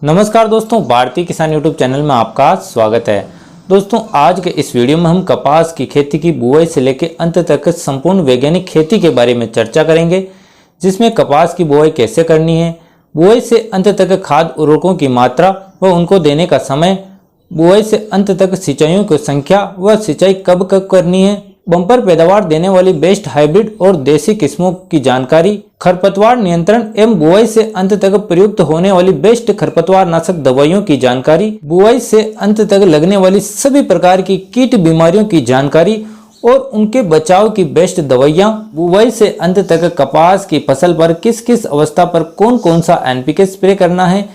नमस्कार दोस्तों, भारतीय किसान यूट्यूब चैनल में आपका स्वागत है। दोस्तों, आज के इस वीडियो में हम कपास की खेती की बुआई से लेकर अंत तक संपूर्ण वैज्ञानिक खेती के बारे में चर्चा करेंगे, जिसमें कपास की बुआई कैसे करनी है, बुआई से अंत तक खाद उर्वरकों की मात्रा व उनको देने का समय, बुआई से अंत तक सिंचाइयों की संख्या व सिंचाई कब कब करनी है, बम्पर पैदावार देने वाली बेस्ट हाइब्रिड और देसी किस्मों की जानकारी, खरपतवार नियंत्रण एवं बुआई से अंत तक प्रयुक्त होने वाली बेस्ट खरपतवार नाशक दवाइयों की जानकारी, बुआई से अंत तक लगने वाली सभी प्रकार की कीट बीमारियों की जानकारी और उनके बचाव की बेस्ट दवाइयाँ, बुआई से अंत तक कपास की फसल पर किस किस अवस्था पर कौन कौन सा एनपीके स्प्रे करना है,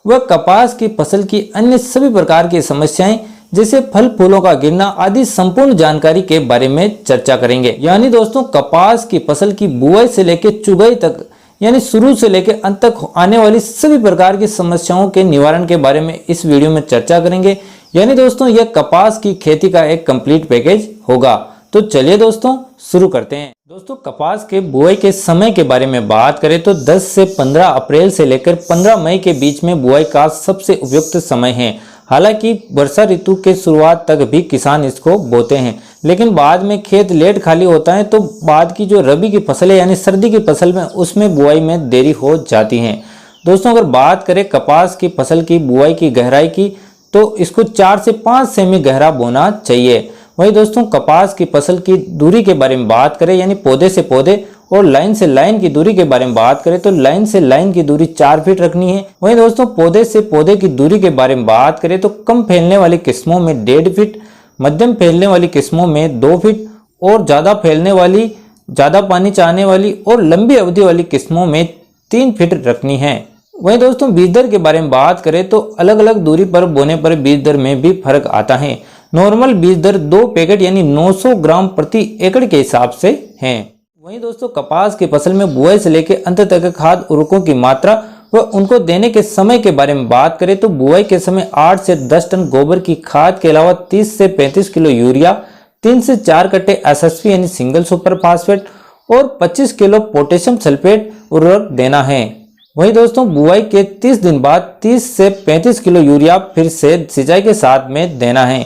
वह कपास की फसल की अन्य सभी प्रकार की समस्याएं जैसे फल फूलों का गिरना आदि संपूर्ण जानकारी के बारे में चर्चा करेंगे। यानी दोस्तों, कपास की फसल की बुआई से लेकर चुगाई तक यानी शुरू से लेकर अंत तक आने वाली सभी प्रकार की समस्याओं के निवारण के बारे में इस वीडियो में चर्चा करेंगे। यानी दोस्तों, यह कपास की खेती का एक कंप्लीट पैकेज होगा। तो चलिए दोस्तों, शुरू करते हैं। दोस्तों, कपास के बुआई के समय के बारे में बात करें तो 10 से 15 अप्रैल से लेकर 15 मई के बीच में बुआई का सबसे उपयुक्त समय है। हालांकि वर्षा ऋतु के शुरुआत तक भी किसान इसको बोते हैं, लेकिन बाद में खेत लेट खाली होता है तो बाद की जो रबी की फसलें यानी सर्दी की फसल में उसमें बुआई में देरी हो जाती है। दोस्तों, अगर बात करें कपास की फसल की बुआई की गहराई की तो इसको 4 से 5 सेमी गहरा बोना चाहिए। वही दोस्तों, कपास की फसल की दूरी के बारे में बात करें यानी पौधे से पौधे और लाइन से लाइन की दूरी के बारे में बात करें तो लाइन से लाइन की दूरी 4 फीट रखनी है। वहीं दोस्तों, पौधे से पौधे की दूरी के बारे में बात करें तो कम फैलने वाली किस्मों में 1.5 फीट, मध्यम फैलने वाली किस्मों में 2 फीट और ज्यादा फैलने वाली, ज्यादा पानी चाहने वाली और लंबी अवधि वाली किस्मों में 3 फीट रखनी है। वहीं दोस्तों, बीज दर के बारे में बात करें तो अलग अलग दूरी पर बोने पर बीज दर में भी फर्क आता है। नॉर्मल बीज दर 2 पैकेट यानी 900 ग्राम प्रति एकड़ के हिसाब से है। वहीं दोस्तों, कपास की फसल में बुआई से लेकर अंत तक खाद उर्वरकों की मात्रा व उनको देने के समय के बारे में बात करें तो बुआई के समय 8 से 10 टन गोबर की खाद के अलावा 30 से 35 किलो यूरिया, 3 से 4 कट्टे एसएसपी यानी सिंगल सुपर फास्फेट और 25 किलो पोटेशियम सल्फेट उर्वरक देना है। वहीं दोस्तों, बुआई के 30 दिन बाद 30 से 35 किलो यूरिया फिर से सिंचाई के साथ में देना है।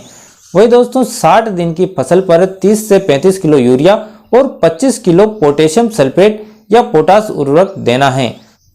वही दोस्तों, 60 दिन की फसल पर 30 से 35 किलो यूरिया और 25 किलो पोटेशियम सल्फेट या पोटास उर्वरक देना है।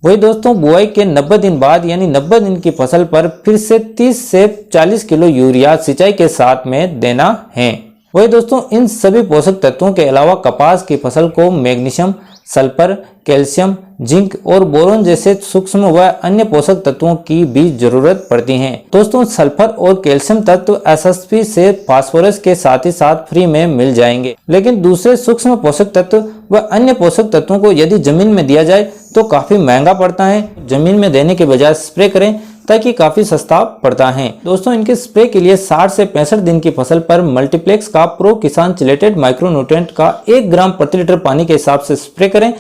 वही दोस्तों, बुआई के 90 दिन बाद यानी 90 दिन की फसल पर फिर से 30 से 40 किलो यूरिया सिंचाई के साथ में देना है। वही दोस्तों, इन सभी पोषक तत्वों के अलावा कपास की फसल को मैग्नीशियम, सल्फर, कैल्शियम, जिंक और बोरोन जैसे सूक्ष्म व अन्य पोषक तत्वों की भी जरूरत पड़ती है। दोस्तों, सल्फर और कैल्शियम तत्व एसएसपी से फास्फोरस के साथ ही साथ फ्री में मिल जाएंगे, लेकिन दूसरे सूक्ष्म पोषक तत्व व अन्य पोषक तत्वों को यदि जमीन में दिया जाए तो काफी महंगा पड़ता है। जमीन में देने के बजाय स्प्रे करें ताकि काफी सस्ता पड़ता है। दोस्तों, इनके स्प्रे के लिए 60 से 65 दिन की फसल पर मल्टीप्लेक्स का प्रो किसान चिलेटेड माइक्रोन्यूट्रिएंट का 1 ग्राम प्रति लीटर पानी के हिसाब से स्प्रे करें।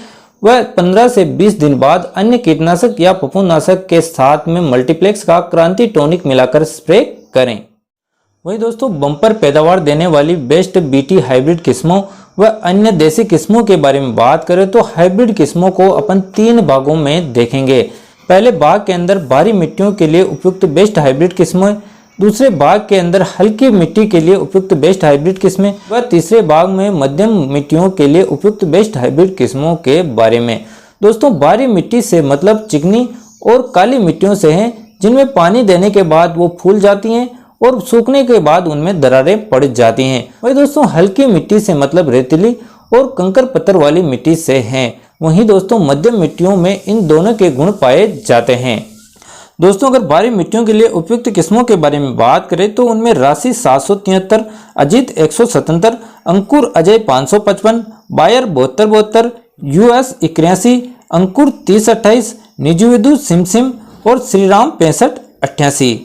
वह 15 से 20 दिन बाद अन्य कीटनाशक या फफूंदनाशक के साथ में मल्टीप्लेक्स का क्रांति टॉनिक मिलाकर स्प्रे करें। वही दोस्तों, बम्पर पैदावार देने वाली बेस्ट बीटी हाइब्रिड किस्मों व अन्य देसी किस्मों के बारे में बात करें तो हाइब्रिड किस्मों को अपन 3 भागों में देखेंगे। पहले भाग के अंदर भारी मिट्टियों के लिए उपयुक्त बेस्ट हाइब्रिड किस्में, दूसरे भाग के अंदर हल्की मिट्टी के लिए उपयुक्त बेस्ट हाइब्रिड किस्में व तीसरे भाग में मध्यम मिट्टियों के लिए उपयुक्त बेस्ट हाइब्रिड किस्मों के बारे में। दोस्तों, भारी मिट्टी से मतलब चिकनी और काली मिट्टियों से है, जिनमें पानी देने के बाद वो फूल जाती हैं और सूखने के बाद उनमें दरारें पड़ जाती हैं। वही दोस्तों, हल्की मिट्टी से मतलब रेतीली और कंकर पत्थर वाली मिट्टी से हैं। वहीं दोस्तों, मध्यम मिट्टियों में इन दोनों के गुण पाए जाते हैं। दोस्तों, अगर भारी मिट्टियों के लिए उपयुक्त किस्मों के बारे में बात करें तो उनमें राशि 773, अजीत 177, अंकुर अजय 555, बायर 7272, यूएस 81, अंकुर 3028, निजुविदु सिमसिम और श्रीराम 6588।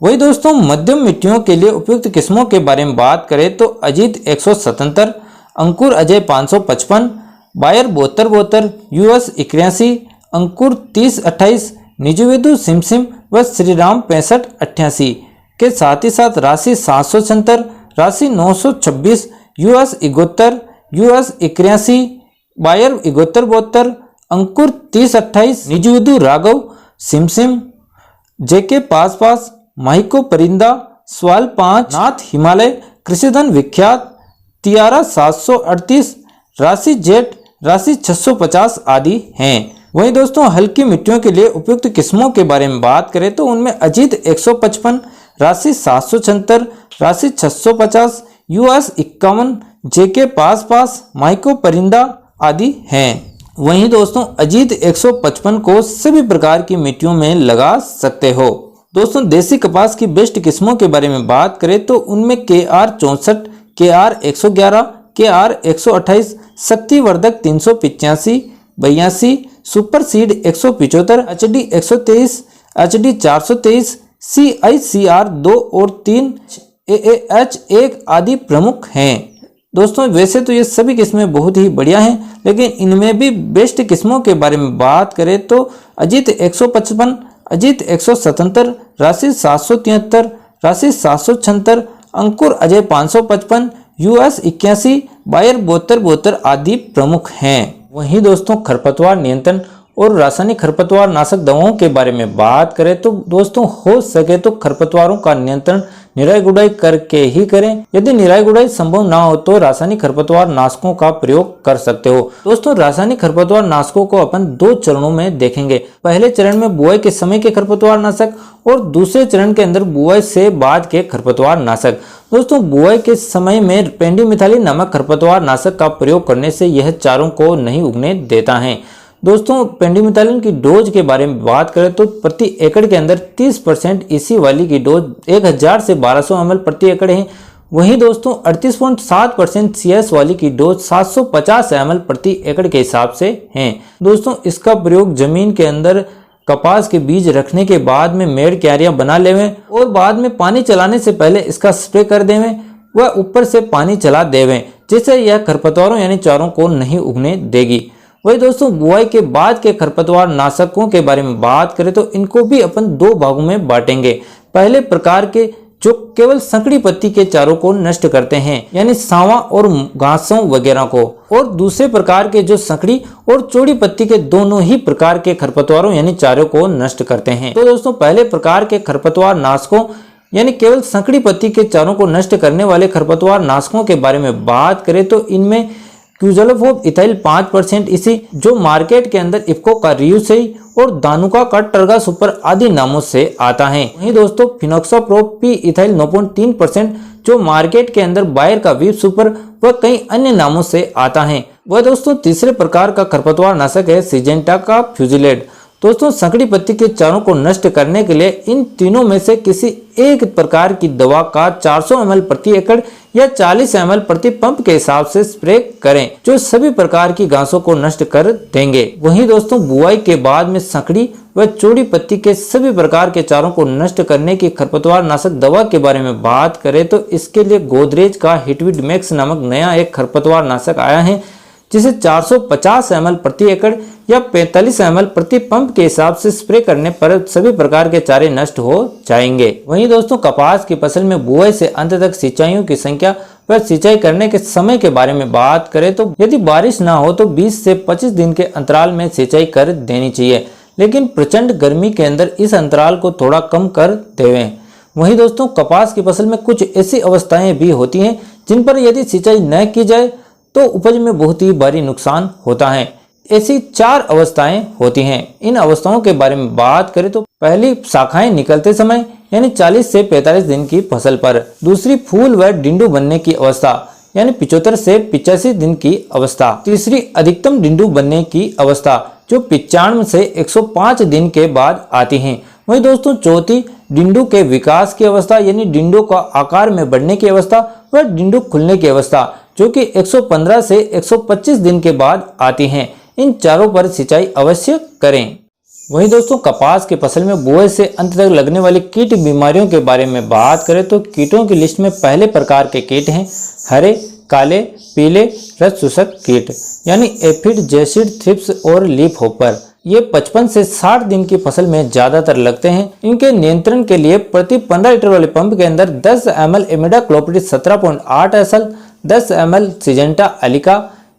वही दोस्तों, मध्यम मिट्टियों के लिए उपयुक्त किस्मों के बारे में बात करें तो अजीत 177, अंकुर अजय 555, बायर 7272, यूएस 81, अंकुर 3028, निजुविदु सिमसिम व श्रीराम 6588 के साथ ही साथ राशि 776, राशि 926, यूएस 71, यूएस 81, बायर 7172, अंकुर 3028, निजुविदु राघव सिमसिम जेके पास, माइको परिंदा, स्वाल 5, नाथ हिमालय, कृषिधन विख्यात, तियारा 738, राशि जेट, राशि 650 आदि हैं। वहीं दोस्तों हल्की मिट्टियों के लिए उपयुक्त किस्मों के बारे में बात करें तो उनमें अजीत 155, राशि 776, राशि 650, यूएस 51, जेके पास, माइको परिंदा आदि हैं। वहीं दोस्तों अजीत 155 को सभी प्रकार की मिट्टियों में लगा सकते हो। दोस्तों देसी कपास की बेस्ट किस्मों के बारे में बात करें तो उनमें KR 64, KR 111, KR 128, शक्तिवर्धक 385, 82, super seed 175, HD 123, HD 423, CICR 2 और 3, AAH 1 आदि प्रमुख हैं। दोस्तों वैसे तो ये सभी किस्में बहुत ही बढ़िया हैं, लेकिन इनमें भी बेस्ट किस्मों के बारे में बात करें तो अजीत 155, अजीत 177, राशि 773, राशि 776, अंकुर अजय 555, यूएस 81, बायर 72 आदि प्रमुख हैं। वहीं दोस्तों खरपतवार नियंत्रण और रासायनिक खरपतवार नाशक दवाओं के बारे में बात करें तो दोस्तों हो सके तो खरपतवारों का नियंत्रण निराई गुड़ाई करके ही करें। यदि निराई गुड़ाई संभव ना हो तो रासायनिक खरपतवार नाशकों का प्रयोग कर सकते हो। दोस्तों रासायनिक खरपतवार नाशकों को अपन 2 चरणों में देखेंगे। पहले चरण में बुआई के समय के खरपतवार नाशक और दूसरे चरण के अंदर बुआई से बाद के खरपतवार नाशक। दोस्तों बुआई के समय में पेंडिमिथालिन नामक खरपतवार नाशक का प्रयोग करने से यह चारों को नहीं उगने देता है। दोस्तों पेंडिमिथालिन की डोज के बारे में बात करें तो प्रति एकड़ के अंदर 30% इसी वाली की डोज 1000 से 1200 ml प्रति एकड़ है। वहीं दोस्तों 38.7% CS वाली की डोज 750 ml प्रति एकड़ के हिसाब से है। दोस्तों इसका प्रयोग जमीन के अंदर कपास के बीज रखने के बाद में मेड़ क्यारियां बना लेवें और बाद में पानी चलाने से पहले इसका स्प्रे कर देवें व ऊपर से पानी चला देवें, जिससे यह खरपतवारों यानी चारों को नहीं उगने देगी। वही दोस्तों बुआई के बाद के खरपतवार नाशकों के बारे में बात करें तो इनको भी अपन 2 भागों में बांटेंगे। पहले प्रकार के जो केवल संकड़ी पत्ती के चारों को नष्ट करते हैं यानी सांवा और घासों वगैरह को, और दूसरे प्रकार के जो संकड़ी और चौड़ी पत्ती के दोनों ही प्रकार के खरपतवारों यानी चारों को नष्ट करते हैं। तो दोस्तों पहले प्रकार के खरपतवार नाशकों यानी केवल संकड़ी पत्ती के चारों को नष्ट करने वाले खरपतवार नाशकों के बारे में बात करें तो इनमें क्यूजलोफोब इथाइल 5% इसी जो मार्केट के अंदर इफ्को का रियूसई और दानुका का टर्गा सुपर आदि नामों से आता है। वहीं दोस्तों फिनोक्साप्रोप पी इथाइल 9.3% जो मार्केट के अंदर बायर का वीप सुपर व कई अन्य नामों से आता है। वह दोस्तों तीसरे प्रकार का खरपतवार नाशक है सिजेंटा का फ्यूजिलेट। दोस्तों संकड़ी पत्ती के चारों को नष्ट करने के लिए इन तीनों में से किसी एक प्रकार की दवा का 400 ml प्रति एकड़ या 40 ml प्रति पंप के हिसाब से स्प्रे करें, जो सभी प्रकार की घासों को नष्ट कर देंगे। वहीं दोस्तों बुआई के बाद में संकड़ी व चौड़ी पत्ती के सभी प्रकार के चारों को नष्ट करने की खरपतवार नाशक दवा के बारे में बात करें तो इसके लिए गोदरेज का हिटविड मैक्स नामक नया एक खरपतवार नाशक आया है, जिसे 450 ml प्रति एकड़ या 45 ml प्रति पंप के हिसाब से स्प्रे करने पर सभी प्रकार के चारे नष्ट हो जाएंगे। वहीं दोस्तों कपास की फसल में बुआई से अंत तक सिंचाइयों की संख्या व सिंचाई करने के समय के बारे में बात करें तो यदि बारिश ना हो तो 20 से 25 दिन के अंतराल में सिंचाई कर देनी चाहिए, लेकिन प्रचंड गर्मी के अंदर इस अंतराल को थोड़ा कम कर देवें। वहीं दोस्तों कपास की फसल में कुछ ऐसी अवस्थाएं भी होती हैं जिन पर यदि सिंचाई न की जाए तो उपज में बहुत ही भारी नुकसान होता है। ऐसी 4 अवस्थाएं होती हैं। इन अवस्थाओं के बारे में बात करें तो पहली शाखाएं निकलते समय यानी 40 से 45 दिन की फसल पर, दूसरी फूल व डिंडू बनने की अवस्था यानी 75 से 85 दिन की अवस्था, तीसरी अधिकतम डिंडू बनने की अवस्था जो 95 से 105 दिन के बाद आती हैं। वहीं दोस्तों चौथी डिंडू के विकास की अवस्था यानी डिंडू का आकार में बढ़ने की अवस्था व डिंडू खुलने की अवस्था जो कि 115 से 125 दिन के बाद आती हैं। इन चारों पर सिंचाई अवश्य करें। वहीं दोस्तों कपास की फसल में बुआई से अंत तक लगने वाली कीट बीमारियों के बारे में बात करें तो कीटों की लिस्ट में पहले प्रकार के कीट हैं हरे, काले, पीले रस चूसक कीट यानी एफिड, जेसिड, थ्रिप्स और लीफ होपर। ये 55 से 60 दिन की फसल में ज्यादातर लगते हैं। इनके नियंत्रण के लिए प्रति 15 लीटर वाले पंप के अंदर 10 ml imidacloprid 17.8 SL, 10 ml Syngenta Alika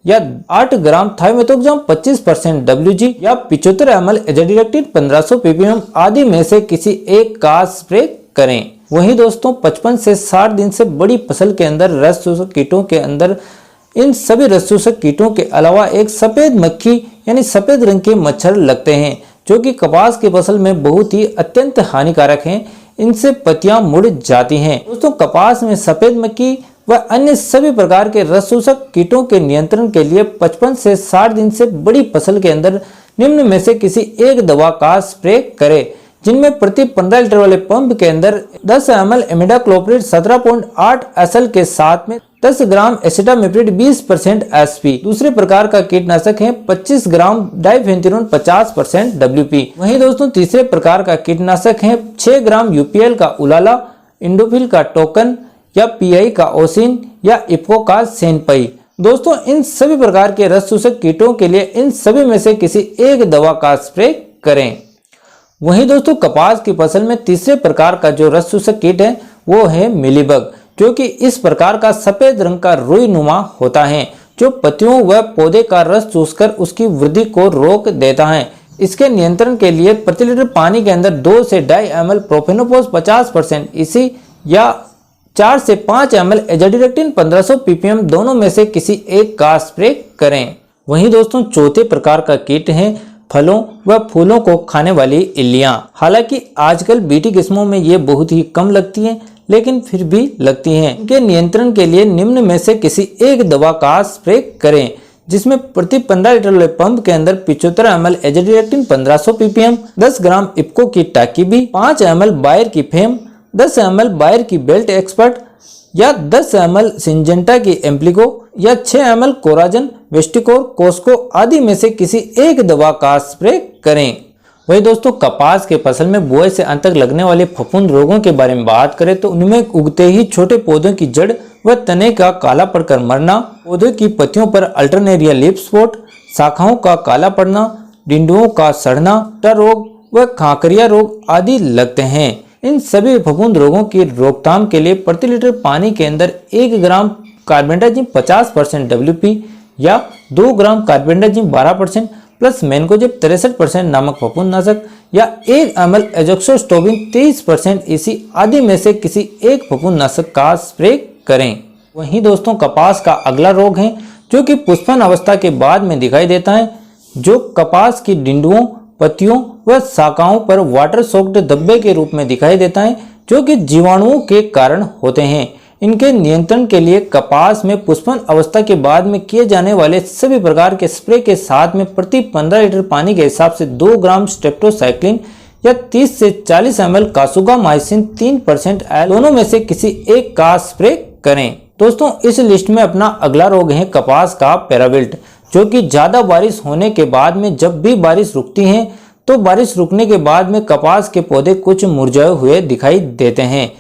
या 8 ग्राम थाइमेथोक्साम 25% WG या 75 ml एजाडिरेक्टिन 1500 ppm आदि में से किसी एक का स्प्रे करें। वहीं दोस्तों 55 से 60 दिन से बड़ी फसल के अंदर रस चूसक कीटों के अंदर इन सभी रस चूसक कीटों के अलावा एक सफेद मक्खी यानी सफेद रंग के मच्छर लगते हैं, जो कि कपास की फसल में बहुत ही अत्यंत हानिकारक हैं। इनसे पत्तियां मुड़ जाती हैं। दोस्तों कपास में सफेद मक्खी व अन्य सभी प्रकार के रस चूसक कीटों के नियंत्रण के लिए 55 से 60 दिन से बड़ी फसल के अंदर निम्न में से किसी एक दवा का स्प्रे करें, जिनमें प्रति 15 लीटर वाले पंप के अंदर 10 ml इमिडाक्लोप्रिड 17.8 SL के साथ में 10 ग्राम एसिटामिप्रिड 20% SP। दूसरे प्रकार का कीटनाशक है 25 ग्राम डाइफेंथ्यूरॉन 50% WP। वहीं दोस्तों तीसरे प्रकार का कीटनाशक है 6 ग्राम UPL का उलाला, इंडोफिल का टोकन या PI का ओसिन या इफ्को का सेनपई। दोस्तों इन सभी प्रकार के रस चूसक कीटों के लिए इन सभी में से किसी एक दवा का स्प्रे करें। वहीं दोस्तों कपास की फसल में तीसरे प्रकार का जो रस चूसक कीट है वो है मिलीबग, जो कि इस प्रकार का सफेद रंग का रुई नुमा होता है, जो पत्तियों व पौधे का रस चूसकर उसकी वृद्धि को रोक देता है। इसके नियंत्रण के लिए प्रति लीटर पानी के अंदर 2 से 2.5 ml प्रोफेनोफोस 50% इसी या 4 से 5 ml एजाडिरेक्टिन 1500 ppm दोनों में से किसी एक का स्प्रे करें। वहीं दोस्तों चौथे प्रकार का कीट है फलों व फूलों को खाने वाली इल्लियां। हालांकि आजकल बीटी किस्मों में ये बहुत ही कम लगती हैं, लेकिन फिर भी लगती हैं। इनके नियंत्रण के लिए निम्न में से किसी एक दवा का स्प्रे करें, जिसमें प्रति 15 लीटर वाले पंप के अंदर 75 ml एजाडिरेक्टिन 1500 ppm, 10 ग्राम इफ्को की टाकीबी, 5 ml बायर की फेम, 10 ml बायर की बेल्ट एक्सपर्ट या 10 ml सिंजेंटा की एम्प्लिको या 6 ml कोराजन, वेस्टिकोर, कोस्को आदि में से किसी एक दवा का स्प्रे करें। वही दोस्तों कपास के फसल में बुआई से अंत तक लगने वाले फफूंद रोगों के बारे में बात करें तो उनमें उगते ही छोटे पौधों की जड़ व तने का काला पड़कर मरना, पौधे की पत्तियों पर अल्टरनेरिया लीफ स्पॉट, शाखाओं का काला पड़ना, डिंडुओं का सड़ना, टा रोग व खाकरिया रोग आदि लगते हैं। इन सभी फफूंद रोगों की रोकथाम के लिए प्रति लीटर पानी के अंदर 1 ग्राम कार्बेंडाजिम 50% WP या 2 ग्राम कार्बेंडाजिम 12% प्लस मैनकोजेब 63% नामक फफूंदनाशक या 1 ml एजोक्सोस्टोबिन 23% EC आदि में से किसी एक फफूंदनाशक का स्प्रे करें। वहीं दोस्तों कपास का अगला रोग है जो कि पुष्पन अवस्था के बाद में दिखाई देता है, जो कपास की डिंडुओं, पत्तियों व शाखाओं पर वाटर सोक्ड धब्बे के रूप में दिखाई देता है, जो कि जीवाणुओं के कारण होते हैं। इनके नियंत्रण के लिए कपास में पुष्पन अवस्था के बाद में किए जाने वाले सभी प्रकार के स्प्रे के साथ में प्रति 15 लीटर पानी के हिसाब से 2 ग्राम स्ट्रेप्टोसाइक्लिन या 30 से 40 ml कासुगामाइसिन 3% एल दोनों में से किसी एक का स्प्रे करें। दोस्तों इस लिस्ट में अपना अगला रोग है कपास का पैराविल्ट, जो कि ज्यादा बारिश होने के बाद में जब भी बारिश रुकती है तो बारिश रुकने के बाद में कपास के पौधे कुछ मुरझाए हुए दिखाई देते हैं।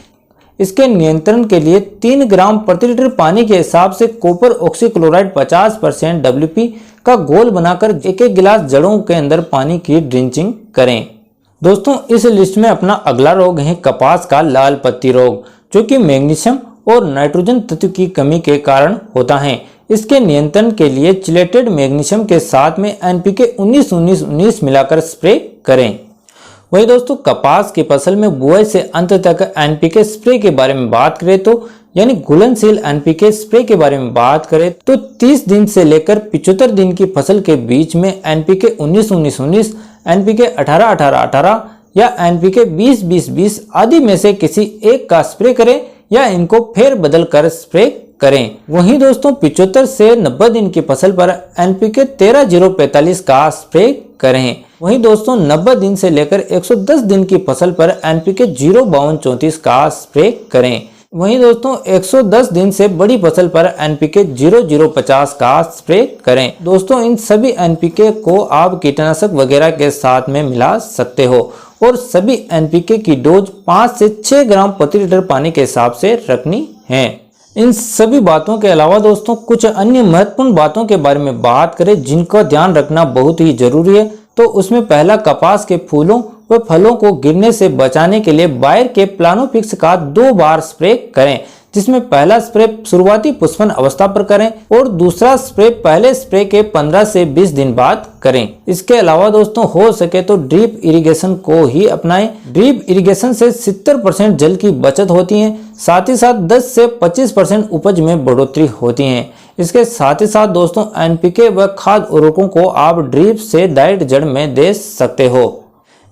इसके नियंत्रण के लिए 3 ग्राम प्रति लीटर पानी के हिसाब से कॉपर ऑक्सीक्लोराइड 50% WP का घोल बनाकर एक गिलास जड़ों के अंदर पानी की ड्रिंचिंग करें। दोस्तों इस लिस्ट में अपना अगला रोग है कपास का लाल पत्ती रोग, जो कि मैग्नीशियम और नाइट्रोजन तत्व की कमी के कारण होता है। इसके नियंत्रण के लिए चिलेटेड मैग्नीशियम के साथ में NPK 19-19-19 मिलाकर स्प्रे करें। वही दोस्तों कपास की फसल में बुआई से अंत तक NPK स्प्रे के बारे में बात करें तो यानी घुलनशील NPK स्प्रे के बारे में बात करें तो 30 दिन से लेकर 75 दिन की फसल के बीच में NPK 19-19-19, NPK 18-18-18 या NPK 20-20-20 आदि में से किसी एक का स्प्रे करें या इनको फेर बदल कर स्प्रे करें। वहीं दोस्तों 75 से 90 दिन की फसल पर NPK 13-0-45 का स्प्रे करें। वहीं दोस्तों 90 दिन से लेकर 110 दिन की फसल पर NPK 0-52-34 का स्प्रे करें। वहीं दोस्तों 110 दिन से बड़ी फसल पर NPK 0-0-50 का स्प्रे करें। दोस्तों इन सभी NPK को आप कीटनाशक वगैरह के साथ में मिला सकते हो और सभी NPK की डोज 5 से 6 ग्राम प्रति लीटर पानी के हिसाब से रखनी है। इन सभी बातों के अलावा दोस्तों कुछ अन्य महत्वपूर्ण बातों के बारे में बात करें जिनका ध्यान रखना बहुत ही जरूरी है, तो उसमें पहला कपास के फूलों व फलों को गिरने से बचाने के लिए बायर के प्लानोफिक्स का 2 बार स्प्रे करें, जिसमें पहला स्प्रे शुरुआती पुष्पन अवस्था पर करें और दूसरा स्प्रे पहले स्प्रे के 15 से 20 दिन बाद करें। इसके अलावा दोस्तों हो सके तो ड्रिप इरिगेशन को ही अपनाएं। ड्रिप इरिगेशन से 70% जल की बचत होती है, साथ ही साथ 10 से 25% उपज में बढ़ोतरी होती है। इसके साथ ही साथ दोस्तों एनपीके व खाद उर्वरकों को आप ड्रिप से डायरेक्ट जड़ में दे सकते हो।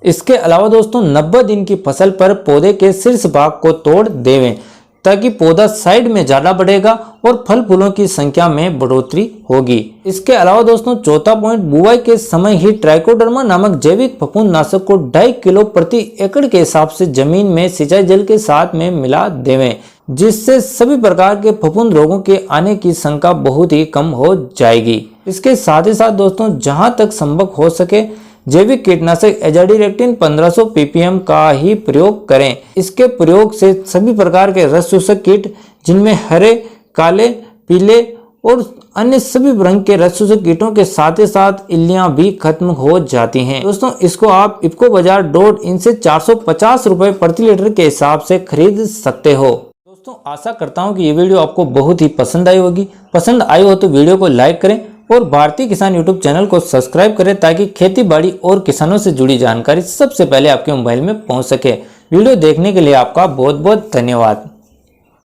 इसके अलावा दोस्तों 90 दिन की फसल पर पौधे के शीर्ष भाग को तोड़ देवें ताकि पौधा साइड में ज्यादा बढ़ेगा और फल फूलों की संख्या में बढ़ोतरी होगी। इसके अलावा दोस्तों चौथा पॉइंट, बुआई के समय ही ट्राइकोडर्मा नामक जैविक फफूंद नाशक को 2.5 किलो प्रति एकड़ के हिसाब से जमीन में सिंचाई जल के साथ में मिला देवें, जिससे सभी प्रकार के फफूंद रोगों के आने की शंका बहुत ही कम हो जाएगी। इसके साथ ही साथ दोस्तों जहां तक संभव हो सके जैविक कीटनाशक एजाडिरेक्टिन 1500 ppm का ही प्रयोग करें। इसके प्रयोग से सभी प्रकार के रस शोषक कीट जिनमें हरे, काले, पीले और अन्य सभी रंग के रस शोषक कीटों के साथ ही साथ इल्लियां भी खत्म हो जाती हैं। दोस्तों इसको आप इफ्को बाजार .in से 450 रुपए प्रति लीटर के हिसाब से खरीद सकते हो। दोस्तों आशा करता हूँ कि ये वीडियो आपको बहुत ही पसंद आई होगी। पसंद आई हो तो वीडियो को लाइक करें और भारतीय किसान यूट्यूब चैनल को सब्सक्राइब करें ताकि खेती बाड़ी और किसानों से जुड़ी जानकारी सबसे पहले आपके मोबाइल में पहुंच सके। वीडियो देखने के लिए आपका बहुत बहुत धन्यवाद।